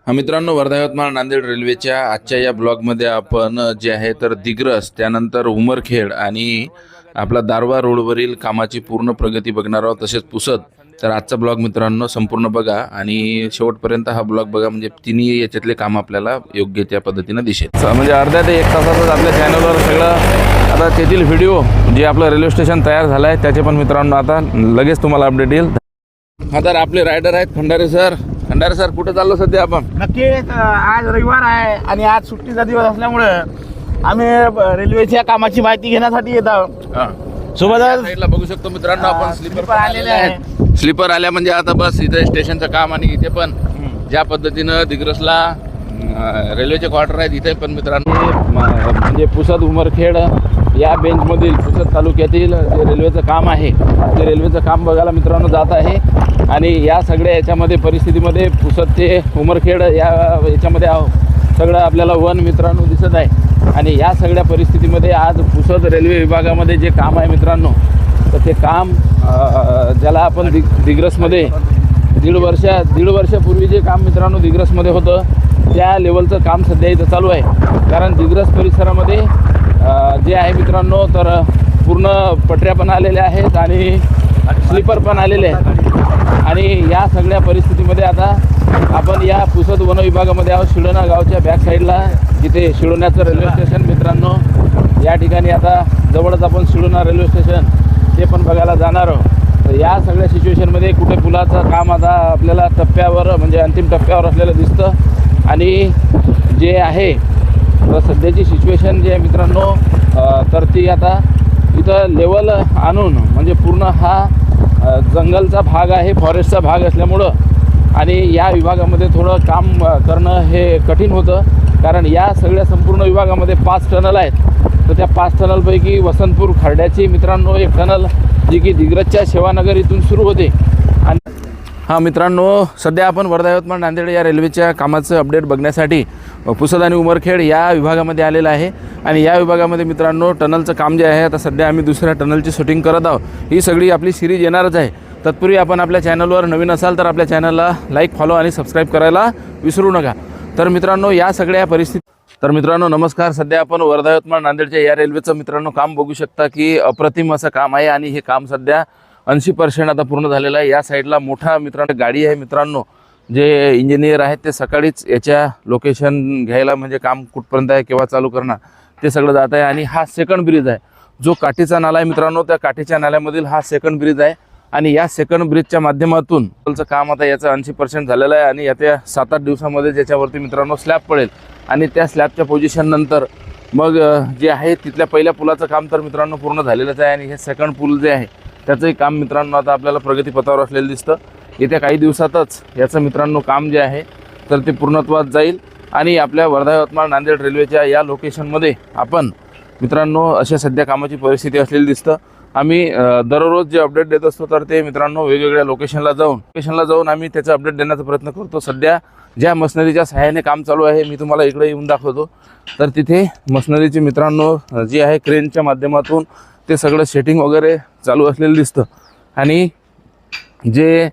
हा मित्रांनो, वर्धा यवतमाळ नांदेड रेल्वेच्या आजच्या या ब्लॉगमध्ये आपण जे आहे तर दिग्रस, त्यानंतर उमरखेड आणि आपला दारवा रोडवरील कामाची पूर्ण प्रगती बघणार आहोत, तसेच पुसद. तर आजचा ब्लॉग मित्रांनो संपूर्ण बघा आणि शेवटपर्यंत हा ब्लॉग बघा, म्हणजे तिन्ही याच्यातले काम आपल्याला योग्य त्या पद्धतीने दिसेल. म्हणजे अर्ध्या ते 1 तासातच आपल्या चॅनलवर सगळं आता तेथील व्हिडिओ जे आपलं रेल्वे स्टेशन तयार झालं आहे त्याचे पण मित्रांनो आता लगेच तुम्हाला अपडेट येईल. हा तर आपले रायडर आहेत खंडारे सर. खंडारे सर, कुठे चाललो सध्या आपण? नक्कीच आज रविवार आहे आणि आज सुट्टीचा दिवस असल्यामुळे आम्ही रेल्वेच्या कामाची माहिती घेण्यासाठी येत आहोत. सोबतच साईडला बघू शकतो मित्रांनो आपण स्लीपर आलेले आहे. स्लीपर आल्या म्हणजे आता बस इथे स्टेशनचं काम आणि इथे पण ज्या पद्धतीनं दिग्रसला रेल्वेचे क्वार्टर आहेत इथे पण मित्रांनो म्हणजे पुसद उमरखेड या बेंचमधील पुसद तालुक्यातील जे रेल्वेचं काम आहे ते रेल्वेचं काम बघायला मित्रांनो जात आहे. आणि या सगळ्या याच्यामध्ये परिस्थितीमध्ये पुसद ते उमरखेड याच्यामध्ये सगळं आपल्याला वन मित्रांनो दिसत आहे. आणि या सगळ्या परिस्थितीमध्ये आज पुसद रेल्वे विभागामध्ये जे काम आहे मित्रांनो, तर ते काम ज्याला आपण दिग्रसमध्ये दीड वर्षापूर्वी जे काम मित्रांनो दिग्रसमध्ये होतं त्या लेवलचं काम सध्या इथं चालू आहे. कारण दिग्रस परिसरामध्ये जे आहे मित्रांनो तर पूर्ण पटऱ्या पण आलेल्या आहेत आणि स्लीपर पण आलेले आहेत. आणि या सगळ्या परिस्थितीमध्ये आता आपण या पुसद वन विभागामध्ये आहोत, शिळोणा गावच्या बॅक साईडला, जिथे शिळोण्याचं रेल्वे स्टेशन मित्रांनो या ठिकाणी आता जवळच आपण शिळोणा रेल्वे स्टेशन ते पण बघायला जाणार आहोत. तर या सगळ्या सिच्युएशनमध्ये कुठे पुलाचं काम आता आपल्याला टप्प्यावर म्हणजे अंतिम टप्प्यावर असलेलं दिसतं. आणि जे आहे तर सध्याची सिच्युएशन जे आहे मित्रांनो तर ती आता इथं लेवल आणून म्हणजे पूर्ण हा जंगलचा भाग आहे, फॉरेस्टचा भाग असल्यामुळं आणि या विभागामध्ये थोडं काम करणं हे कठीण होतं. कारण या सगळ्या संपूर्ण विभागामध्ये 5 टनल आहेत. तर त्या 5 टनलपैकी वसंतपूर खर्ड्याची मित्रांनो एक टनल जी की दिग्रसच्या सेवानगर इथून सुरू होते. आणि हा मित्रांनो, सध्या आपण वर्धा यवतमाळ नांदेड या रेल्वेच्या कामाचं अपडेट बघण्यासाठी पुसद आणि उमरखेड या विभागामध्ये आलेलं आहे. आणि या विभागामध्ये मित्रांनो टनलचं काम जे आहे आता सध्या आम्ही दुसऱ्या टनलची शूटिंग करत आहोत. ही सगळी आपली सिरीज येणारच आहे. तत्पूर्वी आपण आपल्या चॅनलवर नवीन असाल तर आपल्या चॅनलला लाईक, फॉलो आणि सबस्क्राईब करायला विसरू नका. तर मित्रांनो या सगळ्या तर मित्रांनो नमस्कार. सध्या आपण वर्धा यवतमाळ नांदेडच्या या रेल्वेचं मित्रांनो काम बघू शकता की अप्रतिम असं काम आहे. आणि हे काम सध्या 80% आता पूर्ण झालेलं आहे. या साईडला मोठा मित्रांनो गाडी आहे मित्रांनो, जे इंजिनियर आहेत ते सकाळीच याच्या लोकेशन घ्यायला म्हणजे काम कुठपर्यंत आहे केव्हा चालू करणार ते सगळं जात आहे. आणि हा सेकंड ब्रिज आहे जो काठीचा नाला आहे मित्रांनो, त्या काठीच्या नाल्यामधील हा सेकंड ब्रिज आहे. आणि या सेकंड ब्रिजच्या माध्यमातून काम आता याचं 80% झालेलं आहे. आणि येत्या 7-8 दिवसामध्ये ज्याच्यावरती मित्रांनो स्लॅब पडेल आणि त्या स्लॅबच्या पोझिशन नंतर मग जे आहे तिथल्या पहिल्या पुलाचं काम तर मित्रांनो पूर्ण झालेलंच आहे. आणि हे सेकंड पूल जे आहे त्याचंही काम मित्रांनो आता आपल्याला प्रगतीपथावर असलेलं दिसतं. येत्या काही दिवसातच याचं मित्रांनो काम जे आहे तर ते पूर्णत्वात जाईल. आणि आपल्या वर्धा यवतमाळ नांदेड रेल्वेच्या या लोकेशनमध्ये आपण मित्रांनो अशा सध्या कामाची परिस्थिती असलेली दिसतं. आम्ही दररोज जे अपडेट देत असतो तर ते मित्रांनो वेगवेगळ्या लोकेशनला जाऊन आम्ही त्याचा अपडेट देण्याचा प्रयत्न करतो. सध्या ज्या मशिनरीच्या सहाय्याने काम चालू आहे मी तुम्हाला इकडे येऊन दाखवतो. तर तिथे मशिनरीची मित्रांनो जी आहे क्रेनच्या माध्यमातून ते सगळं सेटिंग वगैरे चालू असलेलं दिसतं. आणि जे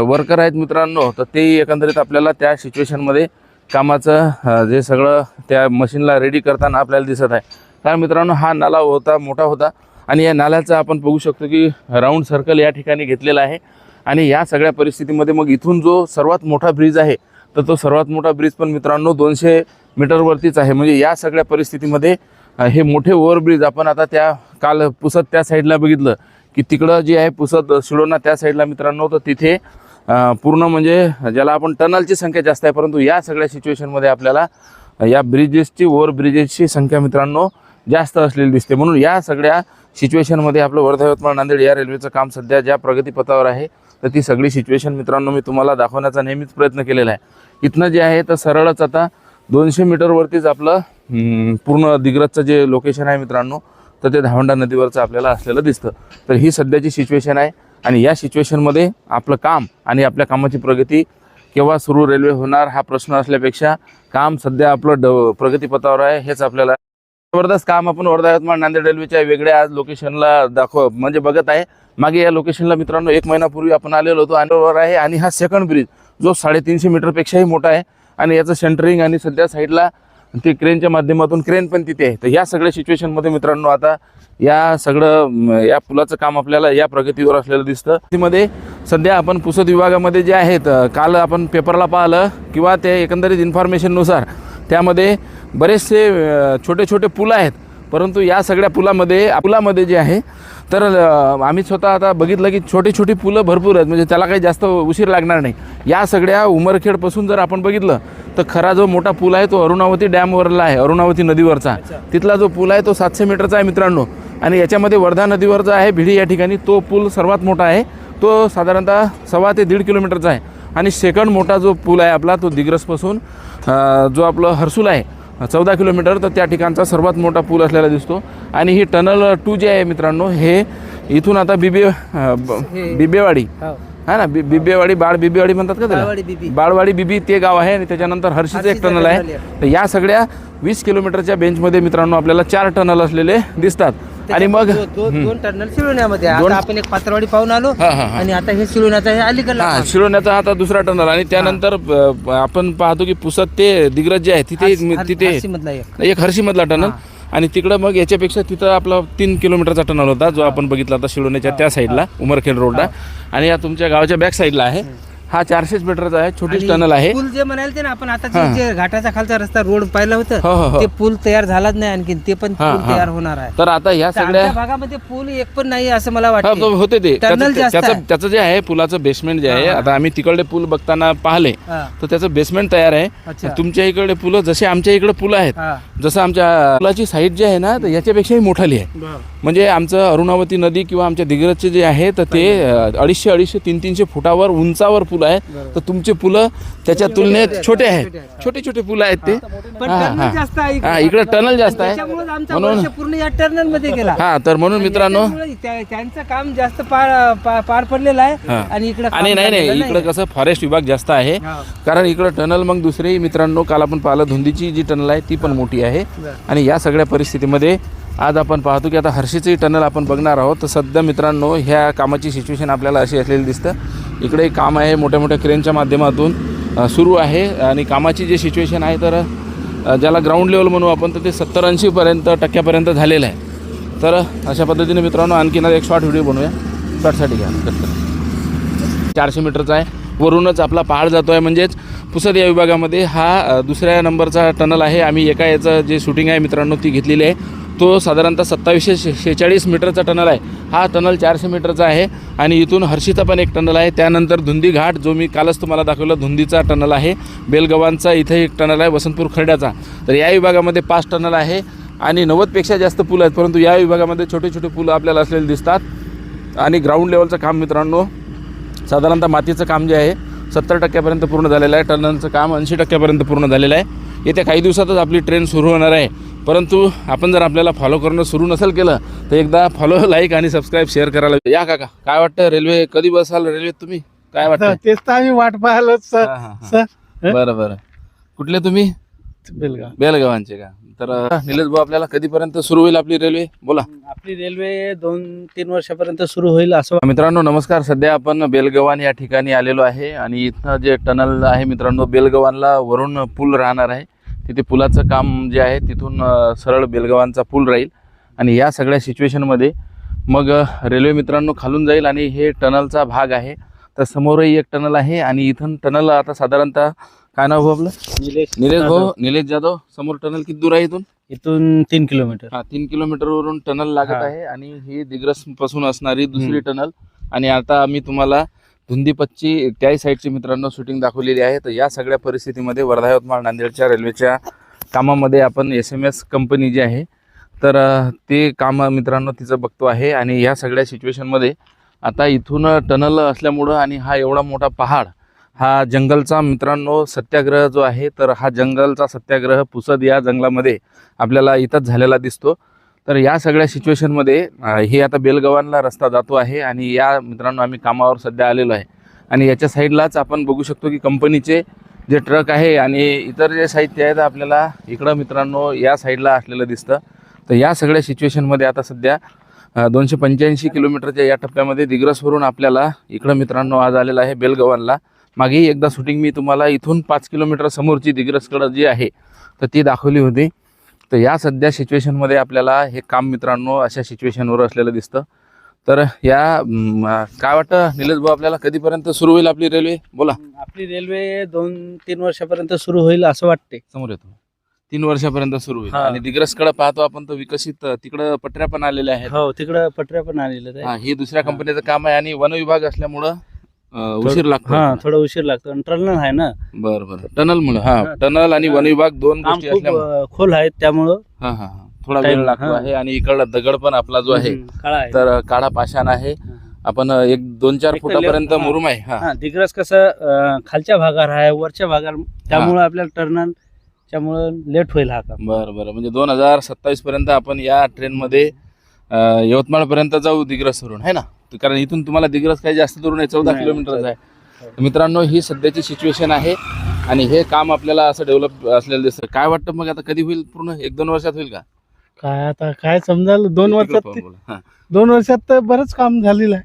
वर्कर आहेत मित्रांनो तर ते एकंदरीत आपल्याला त्या सिच्युएशनमध्ये कामाचं जे सगळं त्या मशीनला रेडी करताना आपल्याला दिसत आहे. कारण मित्रांनो हा नाला मोठा होता आणि या नाल्याचं आपण बघू शकतो की राऊंड सर्कल या ठिकाणी घेतलेला आहे. आणि या सगळ्या परिस्थितीमध्ये मग इथून जो सर्वात मोठा ब्रिज आहे तर तो सर्वात मोठा ब्रिज पण मित्रांनो 200 मीटरवरतीच आहे. म्हणजे या सगळ्या परिस्थितीमध्ये हे मोठे ओव्हरब्रिज आपण आता त्या काल पुसद त्या साईडला बघितलं की तिकडं जे आहे पुसद शिळोणा त्या साईडला मित्रांनो तर तिथे पूर्ण म्हणजे ज्याला आपण टनलची संख्या जास्त आहे, परंतु या सगळ्या सिच्युएशनमध्ये आपल्याला या ओव्हरब्रिजेसची संख्या मित्रांनो जास्त असलेली दिसते. म्हणून या सगळ्या सिच्युएशनमध्ये आपलं वर्धा यवतमाळ नांदेड या रेल्वेचं काम सध्या ज्या प्रगतीपथावर आहे तर ती सगळी सिच्युएशन मित्रांनो मी तुम्हाला दाखवण्याचा नेहमीच प्रयत्न केलेला आहे. इथनं जे आहे तर सरळच आता 200 मीटरवरतीच आपलं पूर्ण दिग्रसचं जे लोकेशन आहे मित्रांनो तर ते धावंडा नदीवरचं आपल्याला असलेलं दिसतं. तर ही सध्याची सिच्युएशन आहे. आणि या सिच्युएशनमध्ये आपलं काम आणि आपल्या कामाची प्रगती केव्हा सुरू रेल्वे होणार हा प्रश्न असल्यापेक्षा काम सध्या आपलं प्रगतीपथावर आहे हेच आपल्याला जबरदस्त काम आपण वर्धा यवतमाळ नांदेड रेल्वेच्या वेगळ्या आज लोकेशनला म्हणजे बघत आहे. मागे या लोकेशनला मित्रांनो 1 महिन्यापूर्वी आपण आलेलो होतो आणि आहे. आणि हा सेकंड ब्रिज जो 350 मीटरपेक्षाही मोठा आहे आणि याचं सेंटरिंग आणि सध्या साईडला ते क्रेनच्या माध्यमातून क्रेन पण तिथे आहे. तर या सगळ्या सिच्युएशनमध्ये मित्रांनो आता या सगळं या पुलाचं काम आपल्याला या प्रगतीवर असलेलं दिसतं. त्यामध्ये सध्या आपण पुसद विभागामध्ये जे आहेत, काल आपण पेपरला पाहिलं किंवा ते एकंदरीत इन्फॉर्मेशननुसार त्यामध्ये बरेचसे छोटे छोटे पूल आहेत. परंतु या सगळ्या पुलामध्ये जे आहे तर आम्ही स्वतः आता बघितलं की छोटी छोटी पुलं भरपूर आहेत, म्हणजे त्याला काही जास्त उशीर लागणार नाही. या सगळ्या उमरखेडपासून जर आपण बघितलं तर खरा जो मोठा पूल आहे तो अरुणावती डॅमवरला आहे, अरुणावती नदीवरचा. तिथला जो पूल आहे तो 700 मीटरचा आहे मित्रांनो. आणि याच्यामध्ये वर्धा नदीवरचा आहे भिडी या ठिकाणी तो पूल सर्वात मोठा आहे, तो साधारणतः 1.25 ते 1.5 किलोमीटरचा आहे. आणि सेकंड मोठा जो पूल आहे आपला तो दिग्रसपासून जो आपलं हर्सूल आहे 14 किलोमीटर, तर त्या ठिकाणचा सर्वात मोठा पूल असलेला दिसतो. आणि ही टनल 2 जे आहे मित्रांनो, हे इथून आता बिबेवाडी हा ना, बिबेवाडी बिबेवाडी म्हणतात का त्याला, बाळवाडी बिबी ते गाव आहे. आणि त्याच्यानंतर हर्षीचं एक टनल आहे. तर या सगळ्या 20 किलोमीटरच्या बेंचमध्ये मित्रांनो आपल्याला 4 टनल असलेले दिसतात. आणि मग 2 टनल शिळवण्यामध्ये आता आपण एक पात्रवाडी पाहून आलो आणि आता हे शिळवण्याचा हे अलीकडला शिरोण्याचा आता दुसरा टनल. आणि त्यानंतर आपण पाहतो की पुसद ते दिग्रज जे आहे तिथे एक हर्षीमधला टनल. आणि तिकडं मग याच्यापेक्षा तिथं आपला 3 किलोमीटरचा टनल होता जो आपण बघितला होता शिळवण्याच्या त्या साईडला उमरखेड रोडला. आणि या तुमच्या गावाच्या बॅक साईडला आहे. हा 400 मीटरचा आहे, छोटीच टनल आहे. पूल जे म्हणाल ते ना आपण आता जे घाटाचा खालचा रस्ता रोड पाहिला होतं ते पूल तयार झालाच नाही, आणखी ते पण पूल तयार होणार आहे. तर आता या सगळ्या भागामध्ये पूल एक पण नाही असं मला वाटतं. होते ते टनल त्याचं जे आहे पुलाचं बेसमेंट जे आहे, आता आम्ही तिकडे पूल बघताना पाहिले तर त्याचं बेसमेंट तयार आहे. तुमच्या इकडे पुलं जसे आमच्या इकडे पुलं आहेत, जसं आमच्या पुलाची साईड जी आहे ना तर याच्यापेक्षाही मोठाली आहे. म्हणजे आमचं अरुणावती नदी किंवा आमच्या दिग्रजचे जे आहे तर ते 250-250, 300 फुटावर उंचावर पूल आहेत. तर तुमचे पुलं त्याच्या तुलनेत छोटे आहेत, छोटे छोटे पुलं आहेत ते. इकडे टनल जास्त आहे म्हणून पूर्ण या टर्नल मध्ये गेला. तर म्हणून मित्रांनो त्यांचं काम जास्त पार पडलेलं आहे. आणि इकडे नाही इकडे कसं फॉरेस्ट विभाग जास्त आहे, कारण इकडे टनल मग दुसरेही मित्रांनो काल आपण पाहिलं धुंदीची जी टनल आहे ती पण मोठी आहे. आणि या सगळ्या परिस्थितीमध्ये आज आपण पाहतो की आता हर्षीचंही टनल आपण बघणार आहोत. तर सध्या मित्रांनो ह्या कामाची सिच्युएशन आपल्याला अशी असलेली दिसतं. इकडे काम आहे मोठ्या मोठ्या क्रेनच्या माध्यमातून सुरू आहे. आणि कामाची जी सिच्युएशन आहे तर ज्याला ग्राउंड लेवल म्हणू आपण तर ते 70-80% टक्क्यापर्यंत झालेलं आहे. तर अशा पद्धतीने मित्रांनो आणखीन एक शॉर्ट व्हिडिओ बनवूया. शॉर्टसाठी घ्या 400 मीटरचा आहे, वरूनच आपला पहाड जातो आहे. म्हणजेच पुसद या विभागामध्ये हा दुसऱ्या नंबरचा टनल आहे. आम्ही एका याचं जे शूटिंग आहे मित्रांनो ती घेतलेली आहे. तो साधारणतः 2746 मीटरचा टनल आहे. हा टनल 400 मीटरचा आहे. आणि इथून हर्षीचा पण एक टनल आहे. त्यानंतर धुंदी घाट जो मी कालच तुम्हाला दाखवलं धुंदीचा टनल आहे. बेलगव्हाणचा इथे एक टनल आहे, वसंतपूर खर्ड्याचा. तर या विभागामध्ये 5 टनल आहे आणि 90पेक्षा जास्त पूल आहेत. परंतु या विभागामध्ये छोटे छोटे पूल आपल्याला असलेले दिसतात. आणि ग्राउंड लेवलचं काम मित्रांनो साधारणतः मातीचं काम जे आहे 70% पूर्ण झालेलं आहे. टनलचं काम 80% पूर्ण झालेलं आहे. येत्या काही दिवसातच आपली ट्रेन सुरू होणार आहे. परंतु आपण जर आपल्याला फॉलो करणं सुरू नसेल केलं तर एकदा फॉलो, लाईक आणि सबस्क्राईब, शेअर करायला या. काका काय वाटतं, रेल्वे कधी बसाल रेल्वेत तुम्ही, काय वाटतं? तेच तर आम्ही वाट पाहिलो सर. बरं कुठले तुम्ही? बेलगावांचे का? तर निलेश भाऊ आपल्याला कधीपर्यंत सुरू होईल आपली रेल्वे, बोला. आपली रेल्वे 2-3 वर्षापर्यंत सुरू होईल असं. मित्रांनो नमस्कार. सध्या आपण बेलगव्हाण या ठिकाणी आलेलो आहे. आणि इथं जे टनल आहे मित्रांनो बेलगव्हाणला वरून पूल राहणार आहे. तिथे पुलाचं काम जे आहे तिथून सरळ बेलगव्हाणचा पूल राहील. आणि या सगळ्या सिच्युएशनमध्ये मग रेल्वे मित्रांनो खालून जाईल. आणि हे टनलचा भाग आहे. तर समोरही एक टनल आहे. आणि इथून टनल आता साधारणतः काय नाव भाऊ आपलं? निलेश जाधव. समोर टनल किती दूर आहे इथून? 3 किलोमीटर. 3 किलोमीटरवरून टनल लागत आहे. आणि ही दिग्रस पासून असणारी दुसरी टनल. आणि आता आम्ही तुम्हाला धुंदीपच्ची त्याही साईडची मित्रांनो शूटिंग दाखवलेली आहे. तर या सगळ्या परिस्थितीमध्ये वर्धा यवतमाळ नांदेडच्या रेल्वेच्या कामामध्ये आपण SMS कंपनी जी आहे तर ते काम मित्रांनो तिचं बघतो आहे. आणि या सगळ्या सिच्युएशनमध्ये आता इथून टनल असल्यामुळं आणि हा एवढा मोठा पहाड, हा जंगलचा मित्रांनो सत्याग्रह जो आहे तर हा जंगलचा सत्याग्रह पुसद या जंगलामध्ये आपल्याला इथंच झालेला दिसतो. तर या सगळ्या सिच्युएशनमध्ये हे आता बेलगव्हाणला रस्ता जातो आहे. आणि या मित्रांनो आम्ही कामावर सध्या आलेलो आहे. आणि याच्या साईडलाच आपण बघू शकतो की कंपनीचे जे ट्रक आहे आणि इतर जे साहित्य आहे तर आपल्याला इकडं मित्रांनो या साईडला असलेलं दिसतं. तर या सगळ्या सिच्युएशनमध्ये आता सध्या 285 किलोमीटरच्या या टप्प्यामध्ये दिग्रसवरून आपल्याला इकडं मित्रांनो आज आलेला आहे बेलगव्हाणला. मागेही एकदा शूटिंग मी तुम्हाला इथून 5 किलोमीटर समोरची दिग्रसकडं जी आहे तर ती दाखवली होती. तर या सध्या सिच्युएशनमध्ये आपल्याला हे काम मित्रांनो अशा सिच्युएशनवर असलेलं दिसतं. तर या काय वाटतं निलेश भाऊ आपल्याला कधीपर्यंत सुरू होईल आपली रेल्वे? बोला. आपली रेल्वे 2-3 वर्षापर्यंत सुरू होईल असं वाटते. समोर येतो 3 वर्षापर्यंत सुरू होईल. हा. आणि दिग्रसकडे पाहतो आपण तर विकसित तिकडं पटऱ्या पण आलेल्या आहेत. हो, तिकडं पटऱ्या पण आलेल्या हा, आहेत. हे दुसऱ्या कंपनीचं काम आहे आणि वन विभाग असल्यामुळं उशीर लागतो. हा, थोडा उशीर लागतो आणि टर्नल आहे ना, बरं बरं. टनल मुळे हा, टनल आणि वन विभाग दोन काम गोष्टी खूप असल्यामुळे खोल आहेत त्यामुळं हा हा हा. थोडा वेळ Time, लागतो हा. आहे. आणि इकडला दगड पण आपला जो आहे काळा आहे. तर काळा पाषाण आहे. आपण 1-2-4 एक तर फुटापर्यंत हा. मुरुम आहे. हा हा, दिग्रस कसं खालच्या भागावर आहे, वरच्या भागावर, त्यामुळं आपल्याला टर्नल त्यामुळं लेट होईल हा काम. बरं बरं. म्हणजे 2027 पर्यंत आपण या ट्रेनमध्ये यवतमाळ पर्यंत जाऊ दिग्रसवरून आहे ना, कारण इथून तुम्हाला दिग्रस काही जास्त दूर नाही, 14 नाही, किलोमीटर आहे. मित्रांनो ही सध्याची सिच्युएशन आहे आणि हे काम आपल्याला असं डेव्हलप असलेलं दिसतं. काय वाटतं मग आता कधी होईल? पूर्ण 1-2 वर्षात होईल का? काय आता काय समजाल 2 वर्षात बोला. हा. 2 वर्षात तर बरंच काम झालेलं आहे.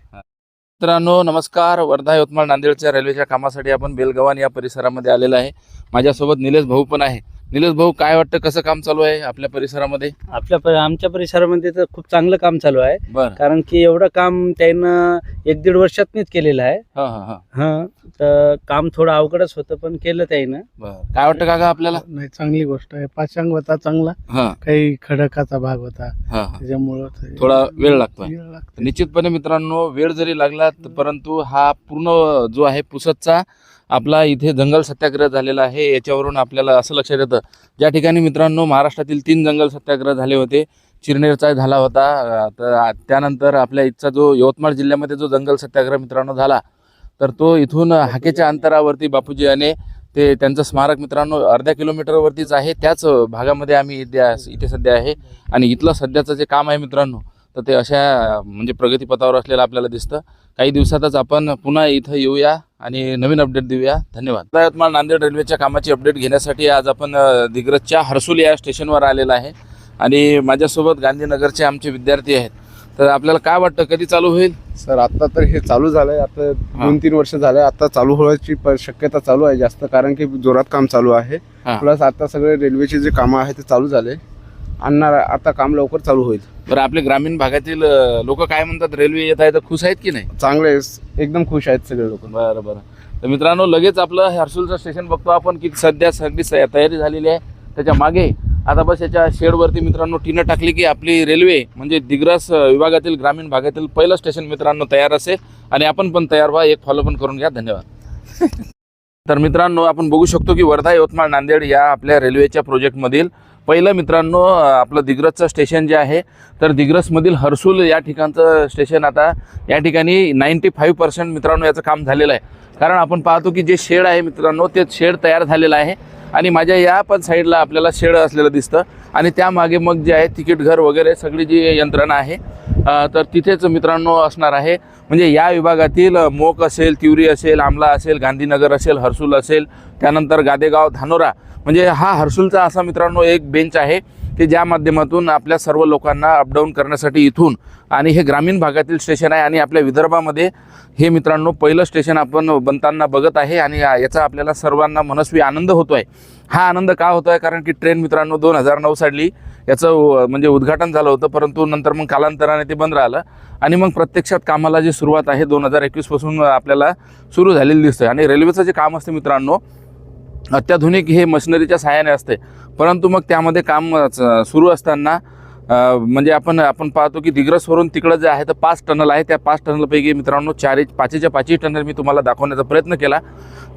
मित्रांनो नमस्कार. वर्धा यवतमाळ नांदेडच्या रेल्वेच्या कामासाठी आपण बेलगव्हाण या परिसरामध्ये आलेलं आहे. माझ्यासोबत निलेश भाऊ पण आहे. निलेश भाऊ काय वाटतं कसं काम चालू आहे आपल्या परिसरामध्ये? आमच्या परिसरामध्ये तर खूप चांगलं काम चालू आहे, बरं. कारण की एवढं काम त्यानं 1-1.5 वर्षातनीच केलेलं आहे. हा हा हा. हा, तर काम थोडं अवघडच होतं पण केलं त्यानं. बरं. काय वाटतं काका आपल्याला? नाही, चांगली गोष्ट आहे. पाचांग होता चांगला, हा काही खडकाचा भाग होता, हा हा. त्याच्यामुळं थोडा वेळ लागतोय. वेळ लागतो. निश्चितपणे मित्रांनो वेळ जरी लागला परंतु हा पूर्ण जो आहे पुसदचा आपला इथे जंगल सत्याग्रह झालेला आहे. याच्यावरून आपल्याला असं लक्षात येतं ज्या ठिकाणी मित्रांनो महाराष्ट्रातील 3 जंगल सत्याग्रह झाले होते. चिरनेरचा झाला होता, तर त्यानंतर आपल्या इथचा जो यवतमाळ जिल्ह्यामध्ये जो जंगल सत्याग्रह मित्रांनो झाला तर तो इथून हाकेच्या अंतरावरती बापूजी याने ते त्यांचं स्मारक मित्रांनो अर्ध्या किलोमीटरवरतीच आहे. त्याच भागामध्ये आम्ही इथे सध्या आहे आणि इथलं सध्याचं जे काम आहे मित्रांनो तर ते अशा म्हणजे प्रगतीपथावर असलेलं आपल्याला दिसतं. काही दिवसातच आपण पुन्हा इथं येऊया आणि नवीन अपडेट देऊया. धन्यवाद. यवतमाळ नांदेड रेल्वेच्या कामाची अपडेट घेण्यासाठी आज आपण दिग्रसच्या हर्सुल या स्टेशनवर आलेला आहे आणि माझ्यासोबत गांधीनगरचे आमचे विद्यार्थी आहेत. तर आपल्याला काय वाटतं कधी चालू होईल? सर आता तर हे चालू झालंय, आता 2-3 वर्ष झाले, आता चालू होण्याची शक्यता चालू आहे जास्त, कारण की जोरात काम चालू आहे. हा. प्लस आता सगळे रेल्वेचे जे कामं आहे ते चालू झाले, आणणार आता काम लवकर चालू होईल. बरं. आपले ग्रामीण भागातील लोक काय म्हणतात, रेल्वे येत आहे तर खुश आहेत की नाही? चांगले एकदम खुश आहेत सगळे लोक. बरं बरं. तर मित्रांनो लगेच आपलं हर्सुलचं स्टेशन बघतो आपण की सध्या सगळी तयारी झालेली आहे. त्याच्या मागे आता बस याच्या शेडवरती मित्रांनो टीनं टाकली की आपली रेल्वे म्हणजे दिग्रस विभागातील ग्रामीण भागातील पहिलं स्टेशन मित्रांनो तयार असेल आणि आपण पण तयार व्हा. एक फॉलो पण करून घ्या. धन्यवाद. तर मित्रांनो आपण बघू शकतो की वर्धा यवतमाळ नांदेड या आपल्या रेल्वेच्या प्रोजेक्टमधील पहिलं मित्रांनो आपलं दिग्रसचं स्टेशन जे आहे तर दिग्रसमधील हर्सुल या ठिकाणचं स्टेशन आता या ठिकाणी 95% मित्रांनो याचं काम झालेलं आहे. कारण आपण पाहतो की जे शेड आहे मित्रांनो ते शेड तयार झालेलं आहे आणि माझ्या या पण साईडला आपल्याला शेड असलेलं दिसतं आणि त्यामागे मग जे आहे तिकीट घर वगैरे सगळी जी यंत्रणा आहे तर तिथेच मित्रांनो असणार आहे. म्हणजे या विभागातील मोक असेल, तिवरी असेल, आमला असेल, गांधीनगर असेल, हर्सुल असेल, त्यानंतर गादेगाव, धानोरा, म्हणजे हा हर्सुलचा असा मित्रांनो एक बेंच आहे की ज्या माध्यमातून आपल्या सर्व लोकांना अपडाऊन करण्यासाठी इथून आणि हे ग्रामीण भागातील स्टेशन आहे आणि आपल्या विदर्भामध्ये हे मित्रांनो पहिलं स्टेशन आपण बनताना बघत आहे आणि याचा आपल्याला सर्वांना मनस्वी आनंद होतो आहे. हा आनंद का होतो आहे कारण की ट्रेन मित्रांनो 2009 साली याचं म्हणजे उद्घाटन झालं होतं, परंतु नंतर मग कालांतराने ते बंद राहिलं आणि मग प्रत्यक्षात कामाला जी सुरुवात आहे 2021 पासून आपल्याला सुरू झालेली दिसतं. आणि रेल्वेचं जे काम असते मित्रांनो अत्याधुनिक हे मशिनरीच्या सहाय्याने असते, परंतु मग त्यामध्ये काम सुरू असताना म्हणजे आपण पाहतो की दिग्रसवरून तिकडं जे आहे तर 5 टनल आहे. त्या 5 टनलपैकी मित्रांनो 4च्या 5 टनल मी तुम्हाला दाखवण्याचा प्रयत्न केला.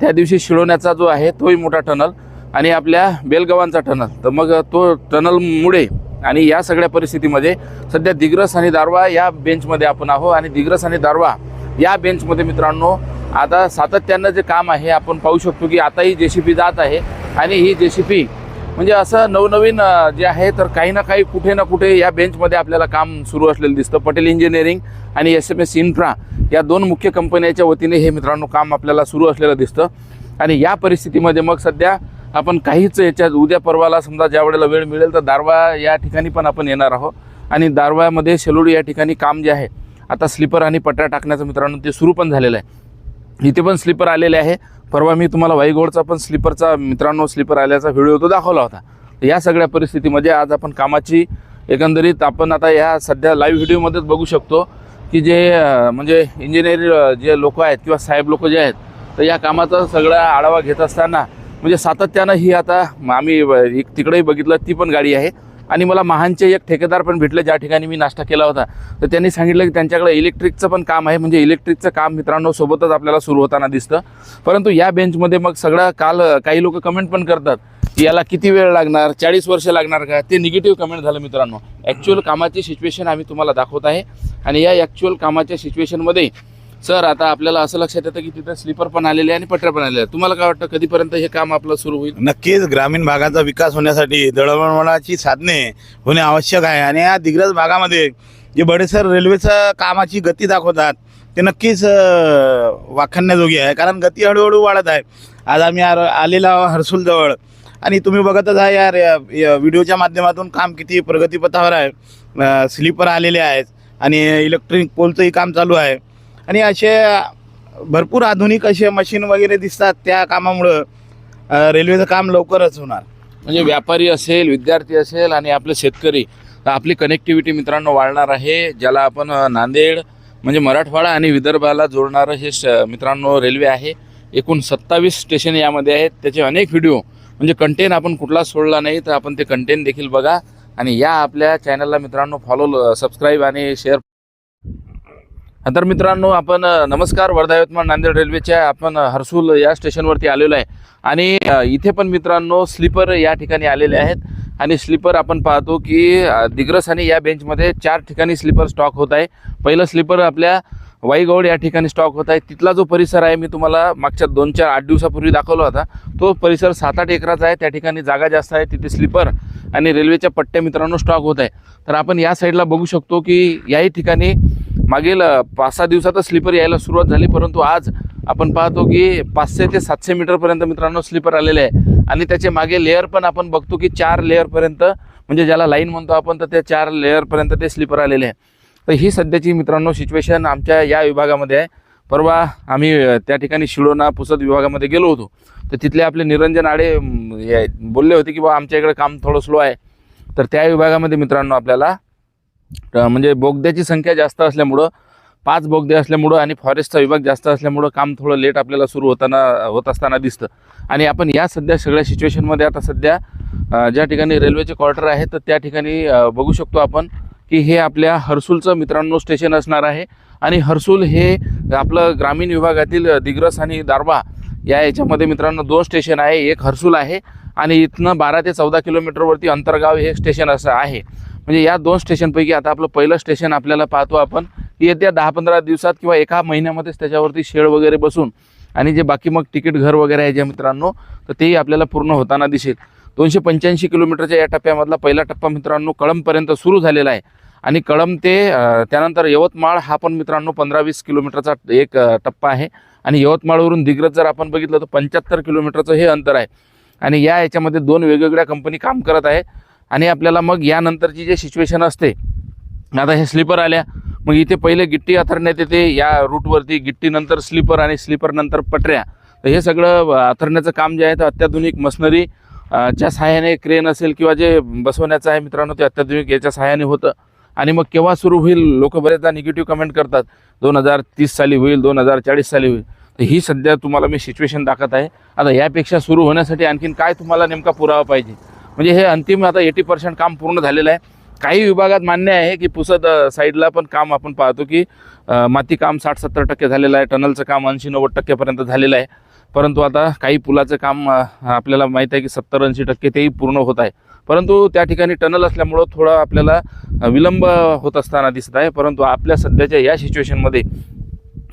त्या दिवशी शिळवण्याचा जो आहे तोही मोठा टनल आणि आपल्या बेलगव्हाणचा टनल. तर मग तो टनलमुळे आणि या सगळ्या परिस्थितीमध्ये सध्या दिग्रस आणि दारवा या बेंचमध्ये आपण आहोत आणि दिग्रस आणि दारवा या बेंचमध्ये मित्रांनो आता सातत्यानं जे काम आहे आपण पाहू शकतो की आताही JCP जात आहे आणि ही JCP म्हणजे असं नवनवीन जे आहे तर काही ना काही कुठे ना कुठे या बेंचमध्ये आपल्याला काम सुरू असलेलं दिसतं. पटेल इंजिनिअरिंग आणि SMS इन्फ्रा या 2 मुख्य कंपन्यांच्या वतीने हे मित्रांनो काम आपल्याला सुरू असलेलं दिसतं. आणि या परिस्थितीमध्ये मग सध्या आपण काहीच याच्यात उद्या परवाला समजा ज्या वेळेला वेळ मिळेल तर दारवा या ठिकाणी पण आपण येणार आहोत आणि दारव्यामध्ये शेलोडी या ठिकाणी काम जे आहे आता स्लीपर आणि पट्ट्या टाकण्याचं मित्रांनो ते सुरू पण झालेलं आहे. इथे पण स्लीपर आलेले आहे. परवा मी तुम्हाला वाईगोडचा पण स्लीपरचा मित्रांनो स्लीपर आल्याचा व्हिडिओ तो दाखवला होता. या सगळ्या परिस्थितीमध्ये आज आपण कामाची एकंदरीत आपण आता या सध्या लाईव्ह व्हिडिओमध्येच बघू शकतो की जे म्हणजे इंजिनियर जे लोक आहेत किंवा साहेब लोक जे आहेत, तर या कामाचा सगळा आढावा घेत असताना म्हणजे सातत्यानं ही आता आम्ही तिकडेही बघितलं ती पण गाडी आहे. आणि मला महानचे एक ठेकेदार पण भेटले ज्या ठिकाणी मी नाश्ता केला होता. तर त्यांनी सांगितलं की त्यांच्याकडे इलेक्ट्रिकचं पण काम आहे. म्हणजे इलेक्ट्रिकचं काम मित्रांनो सोबतच आपल्याला सुरू होताना दिसतं. परंतु या बेंचमध्ये मग सगळं काल काही लोक कमेंट पण करतात की याला किती वेळ लागणार, 40 वर्ष लागणार का, ते निगेटिव्ह कमेंट झालं मित्रांनो. ॲक्च्युअल कामाची सिच्युएशन आम्ही तुम्हाला दाखवत आहे. आणि या ॲक्च्युअल कामाच्या सिच्युएशनमध्ये सर आता आपल्याला असं लक्षात येतं की तिथं स्लीपर पण आलेले आहे आणि पटऱ्या पण आलेल्या आहेत. तुम्हाला काय वाटतं कधीपर्यंत हे काम आपलं सुरू होईल? नक्कीच ग्रामीण भागाचा विकास होण्यासाठी दळणवळणाची साधने होणे आवश्यक आहे. आणि या दिग्रस भागामध्ये जे बडेसर रेल्वेचं कामाची गती दाखवतात ते नक्कीच वाखाणण्याजोगी आहे, कारण गती हळूहळू वाढत आहे. आज आम्ही आलेला हर्सुलजवळ आणि तुम्ही बघतच आहे या व्हिडिओच्या माध्यमातून काम किती प्रगतीपथावर आहे. स्लीपर आलेले आहेत आणि इलेक्ट्रिक पोलचंही काम चालू आहे. आणि असे भरपूर आधुनिक असे मशीन वगैरे दिसतात. त्या कामामुळं रेल्वेचं काम लवकरच होणार. म्हणजे व्यापारी असेल, विद्यार्थी असेल आणि आपले शेतकरी, तर आपली कनेक्टिव्हिटी मित्रांनो वाढणार आहे. ज्याला आपण नांदेड म्हणजे मराठवाडा आणि विदर्भाला जोडणारं हे मित्रांनो रेल्वे आहे. एकूण 27 स्टेशन यामध्ये आहेत. त्याचे अनेक व्हिडिओ म्हणजे कंटेंट आपण कुठला सोडला नाही, तर आपण ते कंटेंट देखील बघा. आणि या आपल्या चॅनलला मित्रांनो फॉलो, सबस्क्राईब आणि शेअर. तर मित्रांनो आपण नमस्कार, वर्धा यवतमाळ नांदेड रेल्वेच्या आपण हर्सुल या स्टेशनवरती आलेलो आहे. आणि इथे पण मित्रांनो स्लीपर या ठिकाणी आलेले आहेत. आणि स्लीपर आपण पाहतो की दिग्रस आणि या बेंचमध्ये 4 ठिकाणी स्लीपर स्टॉक होत आहे. पहिलं स्लीपर आपल्या वाईगौड या ठिकाणी स्टॉक होत आहे. तिथला जो परिसर आहे मी तुम्हाला मागच्या 2-4-8 दिवसापूर्वी दाखवला होता, तो परिसर 7-8 एकराचा आहे. त्या ठिकाणी जागा जास्त आहे. तिथे स्लीपर आणि रेल्वेच्या पट्ट्या मित्रांनो स्टॉक होत आहे. तर आपण या साईडला बघू शकतो की याही ठिकाणी मागील 5-6 दिवसातच स्लीपर यायला सुरुवात झाली. परंतु आज आपण पाहतो की 500 ते 700 मीटरपर्यंत मित्रांनो स्लीपर आलेले आहे. आणि त्याचे मागे लेअर पण आपण बघतो की 4 लेअरपर्यंत, म्हणजे ज्याला लाईन म्हणतो आपण, तर त्या 4 लेअरपर्यंत ते स्लीपर आलेले आहे. तर ही सध्याची मित्रांनो सिच्युएशन आमच्या या विभागामध्ये आहे. परवा आम्ही त्या ठिकाणी शिळोणा पुसद विभागामध्ये गेलो होतो. तर तिथले आपले निरंजन आडे बोलले होते की बा आमच्या इकडे काम थोडं स्लो आहे. तर त्या विभागामध्ये मित्रांनो आपल्याला म्हणजे बोगद्याची संख्या जास्त असल्यामुळं, 5 बोगदे असल्यामुळं आणि फॉरेस्टचा विभाग जास्त असल्यामुळं काम थोडं लेट आपल्याला सुरू होत असताना दिसतं. आणि आपण या सध्या सगळ्या सिच्युएशनमध्ये आता सध्या ज्या ठिकाणी रेल्वेचे क्वार्टर आहे तर त्या ठिकाणी बघू शकतो आपण की हे आपल्या हर्सुलचं मित्रांनो स्टेशन असणार आहे. आणि हर्सुल हे आपलं ग्रामीण विभागातील दिग्रस आणि दारवा या याच्यामध्ये मित्रांनो 2 स्टेशन आहे. एक हर्सुल आहे आणि इथनं 12 ते 14 किलोमीटरवरती अंतरगाव हे स्टेशन असं आहे. म्हणजे या 2 स्टेशनपैकी आता आपलं पहिलं स्टेशन आपल्याला पाहतो आपण की येत्या 10-15 दिवसात किंवा एका महिन्यामध्येच त्याच्यावरती शेड वगैरे बसून आणि जे बाकी मग तिकीट घर वगैरे आहे जे मित्रांनो, तर तेही आपल्याला पूर्ण होताना दिसेल. 285 किलोमीटरच्या या टप्प्यामधला पहिला टप्पा मित्रांनो कळंबपर्यंत सुरू झालेला आहे. आणि कळंब ते त्यानंतर यवतमाळ हा पण मित्रांनो 15-20 किलोमीटरचा एक टप्पा आहे. आणि यवतमाळवरून दिग्रस जर आपण बघितलं तर 75 किलोमीटरचं हे अंतर आहे. आणि या याच्यामध्ये 2 वेगवेगळ्या कंपनी काम करत आहे. आणि आपल्याला मग यानंतरची जे सिच्युएशन असते, आता हे स्लीपर आल्या, मग इथे पहिले गिट्टी अथरण्यात येते या रूटवरती, गिट्टीनंतर स्लीपर आणि स्लीपरनंतर पटऱ्या. तर हे सगळं अथरण्याचं काम जे आहे तर अत्याधुनिक मशनरी च्या सहाय्याने, क्रेन असेल किंवा जे बसवण्याचं आहे मित्रांनो ते अत्याधुनिक याच्या सहाय्याने होतं. आणि मग केव्हा सुरू होईल, लोक बरेचदा निगेटिव्ह कमेंट करतात 2030 साली होईल, 2040 साली होईल. तर ही सध्या तुम्हाला मी सिच्युएशन दाखवत आहे. आता यापेक्षा सुरू होण्यासाठी आणखीन काय तुम्हाला नेमका पुरावा पाहिजे? म्हणजे हे अंतिम आता 80% काम पूर्ण झालेलं आहे. काही विभागात मान्य आहे की पुसद साईडला पण काम आपण पाहतो की माती काम 60-70% झालेलं आहे. टनलचं काम 80-90% झालेलं आहे. परंतु आता काही पुलाचं काम आपल्याला माहीत आहे की 70-80% तेही पूर्ण होत आहे. परंतु त्या ठिकाणी टनल असल्यामुळं थोडा आपल्याला विलंब होत असताना दिसत आहे. परंतु आपल्या सध्याच्या या सिच्युएशनमध्ये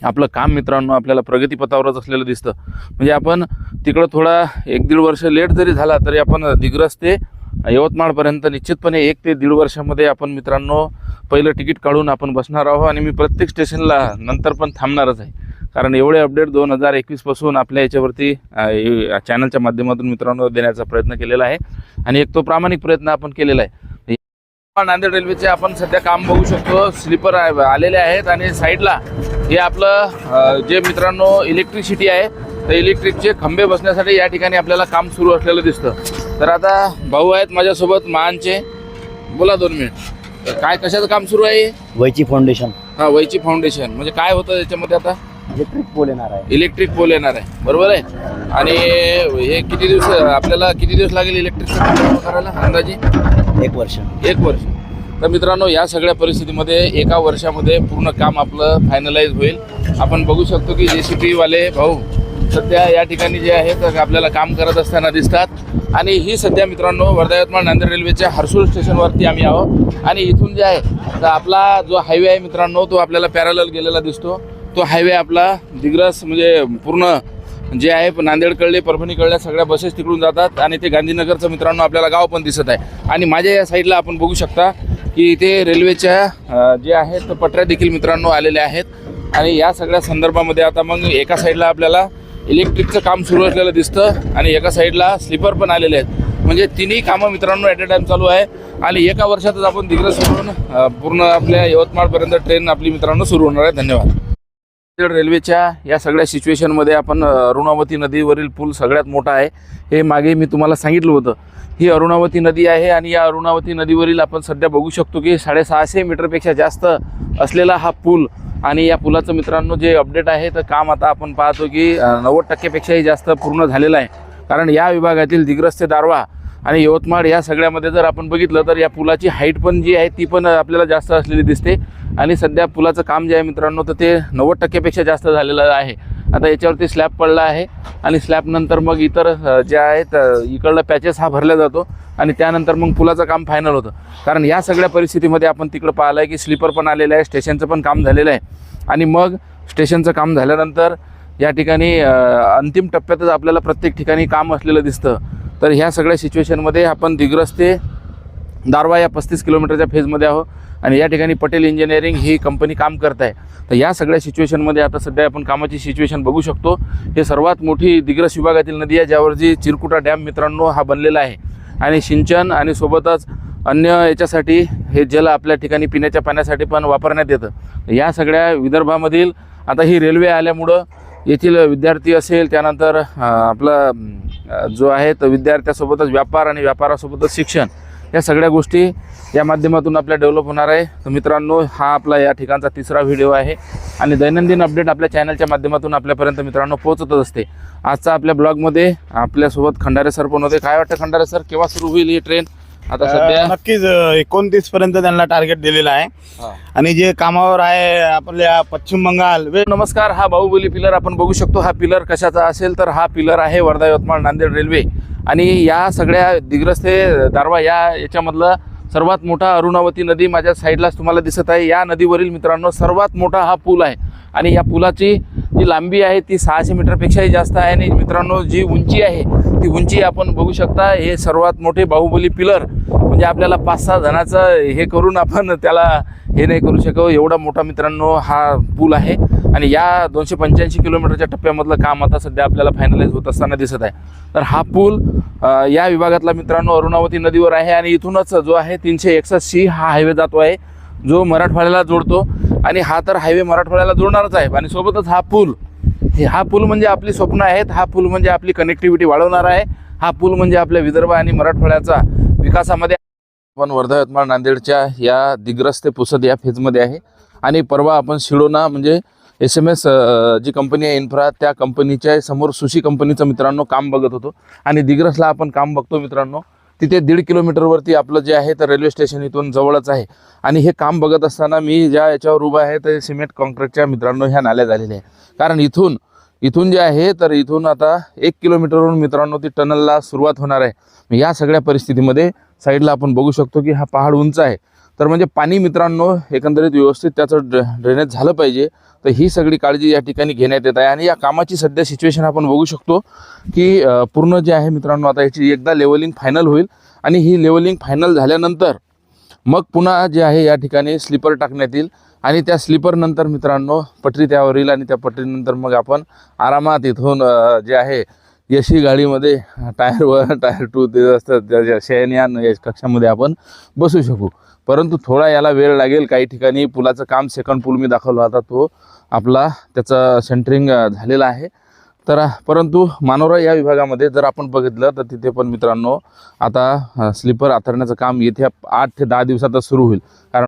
आपलं काम मित्रांनो आपल्याला प्रगतीपथावरच असलेलं दिसतं. म्हणजे आपण तिकडं थोडा 1-1.5 वर्ष लेट जरी झाला तरी आपण दिग्रस ते यवतमाळपर्यंत निश्चितपणे 1 ते 1.5 वर्षामध्ये आपण मित्रांनो पहिलं तिकीट काढून आपण बसणार आहोत. आणि मी प्रत्येक स्टेशनला नंतर पण थांबणारच आहे, कारण एवढे अपडेट 2021 पासून आपल्या याच्यावरती चॅनलच्या माध्यमातून मित्रांनो देण्याचा प्रयत्न केलेला आहे. आणि एक तो प्रामाणिक प्रयत्न आपण केलेला आहे. नांदेड रेल्वेचे आपण सध्या काम बघू शकतो. स्लीपर आलेले आहेत आणि साईडला हे आपलं जे मित्रांनो इलेक्ट्रिसिटी आहे, तर इलेक्ट्रिकचे खंबे बसण्यासाठी या ठिकाणी आपल्याला काम सुरू असलेलं दिसतं. तर आता भाऊ आहेत माझ्यासोबत महानचे, बोला 2 मिनिट. तर काय कशाचं काम सुरू आहे? वैची फाउंडेशन. हा, वैची फाउंडेशन म्हणजे काय होतं त्याच्यामध्ये? आता इलेक्ट्रिक पोल येणार आहे. इलेक्ट्रिक पोल येणार आहे, बरोबर आहे. आणि हे किती दिवस आपल्याला किती दिवस लागेल इलेक्ट्रिकचं काम करायला? अंदाजे 1 वर्ष. 1 वर्ष. तर मित्रांनो, या सगळ्या परिस्थितीमध्ये 1 वर्षामध्ये पूर्ण काम आपलं फायनलाइज होईल. आपण बघू शकतो की JCB वाले भाऊ सध्या या ठिकाणी जे आहे तर आपल्याला काम करत असताना दिसतात. आणि ही सध्या मित्रांनो वर्धा यवतमाळ नांदेड रेल्वेच्या हर्सूल स्टेशनवरती आम्ही आहोत. आणि इथून जे आहे तर आपला जो हायवे आहे मित्रांनो, तो आपल्याला पॅरलल गेलेला दिसतो. तो हायवे आपला दिग्रस म्हणजे पूर्ण जे आहे नांदेड कळले, परभणी कळल्या सगळ्या बसेस तिकडून जातात. आणि ते गांधीनगरचं मित्रांनो आपल्याला गाव पण दिसत आहे. आणि माझ्या या साईडला आपण बघू शकता की इथे रेल्वेच्या जे आहेत पटऱ्या देखील मित्रांनो आलेल्या आहेत. आणि या सगळ्या संदर्भामध्ये आता मग एका साईडला आपल्याला इलेक्ट्रिकचं काम सुरू असलेलं दिसतं आणि एका साईडला स्लीपर पण आलेले आहेत. म्हणजे तिन्ही कामं मित्रांनो ॲट अ टाईम चालू आहे. आणि 1 वर्षातच आपण दिग्रसवरून पूर्ण आपल्या यवतमाळपर्यंत ट्रेन आपली मित्रांनो सुरू होणार आहे. धन्यवाद. रेल्वेच्या या सगळ्या सिच्युएशनमध्ये आपण अरुणावती नदीवरील पूल सगळ्यात मोठा आहे. हे मागे मी तुम्हाला सांगितलं होतं. ही अरुणावती नदी आहे आणि या अरुणावती नदीवरील आपण सध्या बघू शकतो की 650 मीटरपेक्षा जास्त असलेला हा पूल. आणि या पुलाचं मित्रांनो जे अपडेट आहे तर काम आता आपण पाहतो की 90%पेक्षाही जास्त पूर्ण झालेलं आहे. कारण या विभागातील दिग्रस ते दारव्हा आणि यवतमाळ या सगळ्यामध्ये जर आपण बघितलं तर या पुलाची हाईट पण जी आहे ती पण आपल्याला जास्त असलेली दिसते. आणि सध्या पुलाचं काम जे आहे मित्रांनो तर ते 90%पेक्षा जास्त झालेलं आहे. आता याच्यावरती स्लॅब पडला आहे आणि स्लॅबनंतर मग इतर जे आहेत इकडला पॅचेस हा भरला जातो आणि त्यानंतर मग पुलाचं काम फायनल होतं. कारण या सगळ्या परिस्थितीमध्ये आपण तिकडं पाहिलं आहे की स्लीपर पण आलेलं आहे, स्टेशनचं पण काम झालेलं आहे. आणि मग स्टेशनचं काम झाल्यानंतर या ठिकाणी अंतिम टप्प्यातच आपल्याला प्रत्येक ठिकाणी काम असलेलं दिसतं. तर ह्या सगळ्या सिच्युएशनमध्ये आपण दिग्रस ते दारव्हा या 35 किलोमीटरच्या फेजमध्ये आहोत. आणि या ठिकाणी पटेल इंजिनिअरिंग ही कंपनी काम करत आहे. तर या सगळ्या सिच्युएशनमध्ये आता सध्या आपण कामाची सिच्युएशन बघू शकतो. हे सर्वात मोठी दिग्रस विभागातील नदी आहे ज्यावर जी चिरकुटा डॅम मित्रांनो हा बनलेला आहे. आणि सिंचन आणि सोबतच अन्य याच्यासाठी हे जल आपल्या ठिकाणी पिण्याच्या पाण्यासाठी पण वापरण्यात येतं. या सगळ्या विदर्भामधील आता ही रेल्वे आल्यामुळं येथील विद्यार्थी असेल, त्यानंतर आपला जो आहे तर विद्यार्थ्यासोबतच व्यापार आणि व्यापारासोबतच शिक्षण, या सगळ्या गोष्टी या माध्यमातून आपल्या डेव्हलप होणार आहे. तर मित्रांनो, हा आपला या ठिकाणचा 3रा व्हिडिओ आहे आणि दैनंदिन अपडेट आपल्या चॅनलच्या माध्यमातून आपल्यापर्यंत मित्रांनो पोहोचतच असते. आजचा आपल्या ब्लॉगमध्ये आपल्यासोबत खंडारे सर पण होते. काय वाटतं खंडारे सर, केव्हा सुरू होईल ही ट्रेन? आता सध्या नक्कीच 29 पर्यंत त्यांना टार्गेट दिलेलं आहे. आणि जे कामावर आहे आपल्या पश्चिम बंगाल. नमस्कार. हा बाहुबली पिलर आपण बघू शकतो. हा पिलर कशाचा असेल तर हा पिलर आहे वर्धा यवतमाळ नांदेड रेल्वे. आणि या सगळ्या दिग्रस ते दारव्हा याच्यामधलं सर्वात मोठा अरुणावती नदी माझ्या साईडलाच तुम्हाला दिसत आहे. या नदीवरील मित्रांनो सर्वात मोठा हा पूल आहे. आणि या पुलाची जी लांबी आहे ती 600 मीटरपेक्षाही जास्त आहे. आणि मित्रांनो जी उंची आहे ती उंची आपण बघू शकता. हे सर्वात मोठे बाहुबली पिलर म्हणजे आपल्याला 5-6 जणाचं हे करून आपण त्याला हे नाही करू शकतो, एवढा मोठा मित्रांनो हा पूल आहे. आणि या 285 किलोमीटरच्या टप्प्यामधलं काम आता सध्या आपल्याला फायनलाइज होत असताना दिसत आहे. तर हा पूल या विभागातला मित्रांनो अरुणावती नदीवर आहे. आणि इथूनच जो आहे 361C हा हायवे जातो आहे जो मराठवाड्याला जोडतो. आणि हा तर हायवे मराठवाड्याला जोडणारच आहे. आणि सोबतच हा पूल म्हणजे आपली स्वप्न आहेत. हा पूल म्हणजे आपली कनेक्टिव्हिटी वाढवणार आहे. हा पूल म्हणजे आपल्या विदर्भ आणि मराठवाड्याचा विकासामध्ये. आपण वर्धा यवतमाळ नांदेडच्या या दिग्रस ते पुसद या फेजमध्ये आहे. आणि परवा आपण शिडोना म्हणजे SMS जी कंपनी आहे इन्फ्रा, त्या कंपनीच्या समोर सुशी कंपनीचं मित्रांनो काम बघत होतो. आणि दिग्रसला आपण काम बघतो मित्रांनो. तिथे 1.5 किलोमीटरवरती आपलं जे आहे तर रेल्वे स्टेशन इथून जवळच आहे. आणि हे काम बघत असताना मी ज्या याच्यावर उभा आहे तर सिमेंट कॉन्क्रीटच्या मित्रांनो ह्या नाल्या झालेल्या आहे. कारण इथून जे आहे तर इथून आता 1 किलोमीटरवरून मित्रांनो ती टनलला सुरुवात होणार आहे. या सगळ्या परिस्थितीमध्ये साईडला आपण बघू शकतो की हा पहाड उंच आहे. तर म्हणजे पाणी मित्रांनो एकंदरीत व्यवस्थित त्याचं ड्रेनेज झालं पाहिजे. तर ही सगळी काळजी या ठिकाणी घेण्यात येत आहे. आणि या कामाची सध्या सिच्युएशन आपण बघू शकतो की पूर्ण जे आहे मित्रांनो आता याची एकदा लेवलिंग फायनल होईल. आणि ही लेवलिंग फायनल झाल्यानंतर मग पुन्हा जे आहे या ठिकाणी स्लीपर टाकण्यात येईल. आणि त्या स्लीपरनंतर मित्रांनो पटरी त्यावर येईल. आणि त्या पटरीनंतर मग आपण आरामात इथून जे आहे एसी गाडीमध्ये टायर 1 टायर 2 ते असतात त्या शयनयान या कक्षामध्ये आपण बसू शकू. परंतु थोडा याला वेळ लागेल. काही ठिकाणी पुलाचं काम सेकंड पूल मी दाखवला होता तो आपला त्याचं सेंटरिंग झालेलं आहे. तर परंतु मानोरा या विभागामध्ये जर आपण बघितलं तर तिथे पण मित्रांनो आता स्लीपर आथरण्याचं काम येत्या 8 ते 10 दिवसातच सुरू होईल. कारण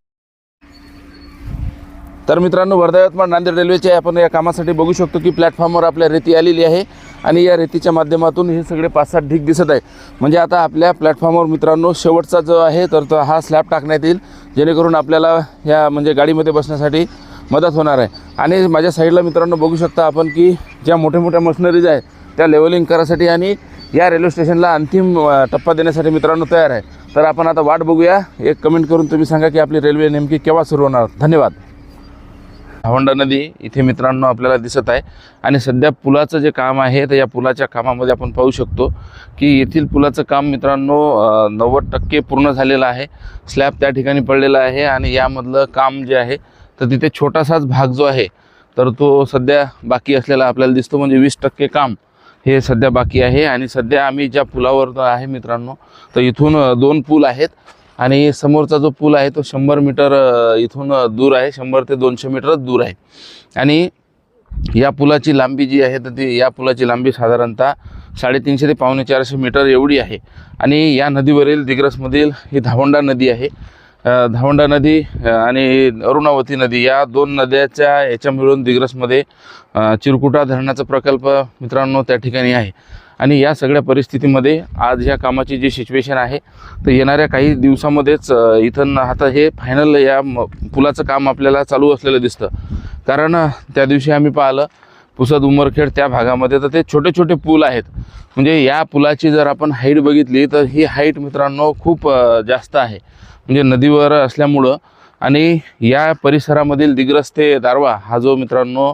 तर मित्रांनो वर्धा यवतमाळ नांदेड रेल्वेच्या आपण या कामासाठी बघू शकतो की प्लॅटफॉर्मवर आपल्या रेती आलेली आहे आणि या रेतीच्या माध्यमातून हे सगळे 5-7 ढीग दिसत आहे. म्हणजे आता आपल्या प्लॅटफॉर्मवर मित्रांनो शेवटचा जो आहे तर तो हा स्लॅब टाकण्यात येईल, जेणेकरून आपल्याला या म्हणजे गाडीमध्ये बसण्यासाठी मदत होणार आहे. आणि माझ्या साईडला मित्रांनो बघू शकता आपण की ज्या मोठ्या मोठ्या मशिनरीज आहेत त्या लेवलिंग करायसाठी आणि या रेल्वे स्टेशनला अंतिम टप्पा देण्यासाठी मित्रांनो तयार आहे. तर आपण आता वाट बघूया. एक कमेंट करून तुम्ही सांगा की आपली रेल्वे नेमकी केव्हा सुरू होणार. धन्यवाद. धावंडा नदी इथे मित्रांनो आपल्याला दिसत आहे आणि सध्या पुलाचं जे काम आहे तर या पुलाच्या कामामध्ये आपण पाहू शकतो की येथील पुलाचं काम मित्रांनो 90% पूर्ण झालेलं आहे. स्लॅब त्या ठिकाणी पडलेला आहे आणि यामधलं काम जे आहे तर तिथे छोटासाच भाग जो आहे तर तो सध्या बाकी असलेला आपल्याला दिसतो. म्हणजे 20% काम हे सध्या बाकी आहे. आणि सध्या आम्ही ज्या पुलावर आहे मित्रांनो तर इथून 2 पूल आहेत आणि समोरचा जो पूल आहे तो 100 मीटर इथून दूर आहे. 100 ते 200 मीटरच दूर आहे. आणि या पुलाची लांबी जी आहे तर ती या पुलाची लांबी साधारणतः 350 ते 450 मीटर एवढी आहे. आणि या नदीवरील दिग्रसमधील ही धावंडा नदी आहे. धावंडा नदी आणि अरुणावती नदी या 2 नद्याच्या याच्या मिळून दिग्रसमध्ये चिरकुटा धरणाचा प्रकल्प मित्रांनो त्या ठिकाणी आहे. आणि या सगळ्या परिस्थितीमध्ये आज ह्या कामाची जी सिच्युएशन आहे तर येणाऱ्या काही दिवसामध्येच इथून आता हे फायनल या पुलाचं काम आपल्याला चालू असलेलं दिसतं. कारण त्या दिवशी आम्ही पाहिलं पुसद उमरखेड त्या भागामध्ये तर ते छोटे छोटे पूल आहेत. म्हणजे या पुलाची जर आपण हाईट बघितली तर ही हाईट मित्रांनो खूप जास्त आहे. म्हणजे नदीवर असल्यामुळं आणि या परिसरामधील दिग्रस ते दारवा हा जो मित्रांनो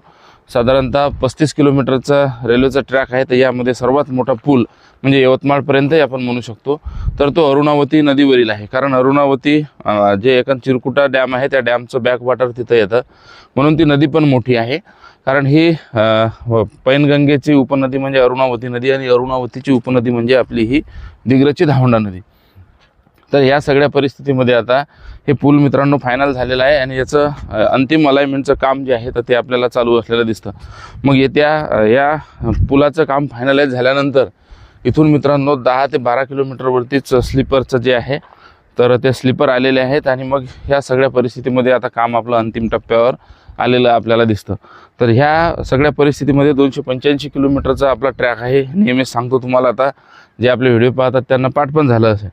साधारणतः 35 किलोमीटरचा रेल्वेचा ट्रॅक आहे. तर यामध्ये सर्वात मोठा पूल म्हणजे यवतमाळपर्यंतही आपण म्हणू शकतो तर तो अरुणावती नदीवरील आहे. कारण अरुणावती जे एक चिरकुटा डॅम आहे त्या डॅमचं बॅकवॉटर तिथं येतं म्हणून ती नदी पण मोठी आहे. कारण ही पैनगंगेची उपनदी म्हणजे अरुणावती नदी आणि अरुणावतीची उपनदी म्हणजे आपली ही दिग्रसची धावंडा नदी. तर या सगळ्या परिस्थितीमध्ये आता हे पूल मित्रांनो फायनल झालेलं आहे आणि याचं अंतिम अलाइनमेंटचं काम जे आहे तर ते आपल्याला चालू असलेलं दिसतं. मग येत्या या पुलाचं काम फायनलाइज झाल्यानंतर इथून मित्रांनो 10 ते 12 किलोमीटरवरतीच स्लीपरचं जे आहे तर ते स्लीपर आलेले आहेत. आणि मग ह्या सगळ्या परिस्थितीमध्ये आता काम आपलं अंतिम टप्प्यावर आलेलं आपल्याला दिसतं. तर ह्या सगळ्या परिस्थितीमध्ये 285 किलोमीटरचा आपला ट्रॅक आहे. नेहमीच सांगतो तुम्हाला, आता जे आपले व्हिडिओ पाहतात त्यांना पाठ पण झालं असेल.